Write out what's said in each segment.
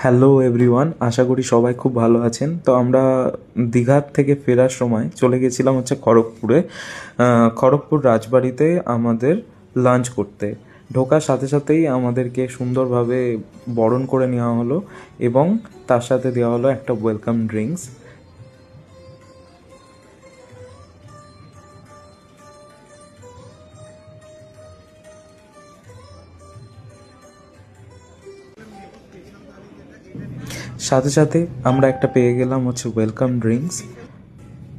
Hello everyone, আশা করি সবাই খুব ভালো আছেন। তো আমরা দীঘার থেকে ফেরার সময় চলে গেছিলাম খড়গপুরে। খড়গপুর রাজবাড়িতে আমাদের লাঞ্চ করতে। ঢোকার সাথে সাথেই আমাদেরকে সুন্দরভাবে বরণ করে নেওয়া হলো এবং তার সাথে দেওয়া হলো একটা ওয়েলকাম ড্রিঙ্কস। সাথে সাথে আমরা একটা পেয়ে গেলাম ওয়েলকাম ড্রিঙ্কস।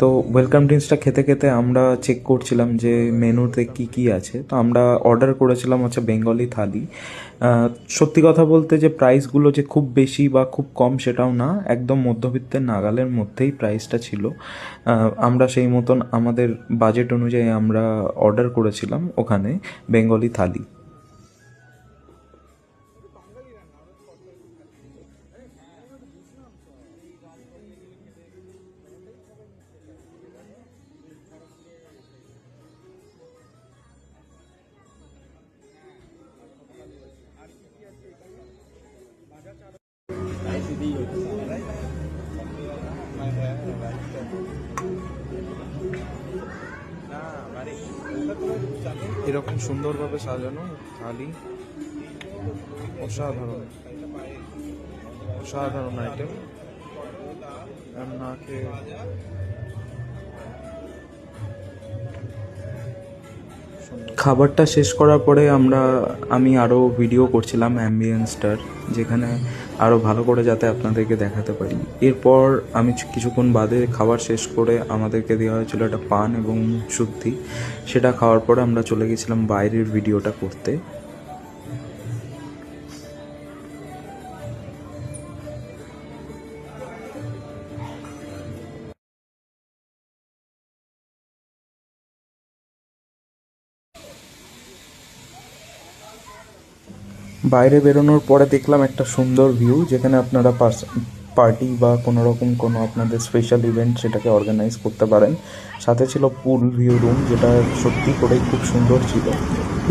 তো ওয়েলকাম ড্রিঙ্কসটা খেতে খেতে আমরা চেক করছিলাম যে মেনুতে কি কি আছে। তো আমরা অর্ডার করেছিলাম বেঙ্গলি থালি। সত্যি কথা বলতে যে প্রাইসগুলো যে খুব বেশি বা খুব কম সেটাও না, একদম মধ্যবিত্তের নাগালের মধ্যেই প্রাইসটা ছিল। আমরা সেই মতন আমাদের বাজেট অনুযায়ী আমরা অর্ডার করেছিলাম ওখানে বেঙ্গলি থালি। এরকম সুন্দরভাবে সাজানো থালি, অসাধারণ অসাধারণ আইটেম। না খেয়ে খাবারটা শেষ করার পরে আমি আরও ভিডিও করছিলাম অ্যাম্বিয়েন্সটার, যেখানে আরও ভালো করে যাতে আপনাদেরকে দেখাতে পারি। এরপর আমি কিছুক্ষণ বাদে খাবার শেষ করে আমাদেরকে দেওয়া হয়েছিল একটা পান এবং শুদ্ধি। সেটা খাওয়ার পরে আমরা চলে গেছিলাম বাইরের ভিডিওটা করতে। বাইরে বেরোনোর পরে দেখলাম একটা সুন্দর ভিউ, যেখানে আপনারা পার্টি বা কোনো রকম কোনো আপনাদের স্পেশাল ইভেন্ট সেটাকে অর্গানাইজ করতে পারেন। সাথে ছিল পুল ভিউ রুম, যেটা সত্যি করেই খুব সুন্দর ছিল।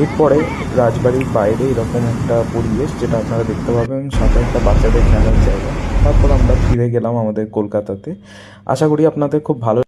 এরপরে রাজবাড়ির বাইরে এরকম একটা পরিবেশ যেটা আপনারা দেখতে পাবেন, সাথে একটা বাচ্চাদের খেলার জায়গা। তারপর আমরা ফিরে গেলাম আমাদের কলকাতাতে। আশা করি আপনাদের খুব ভালো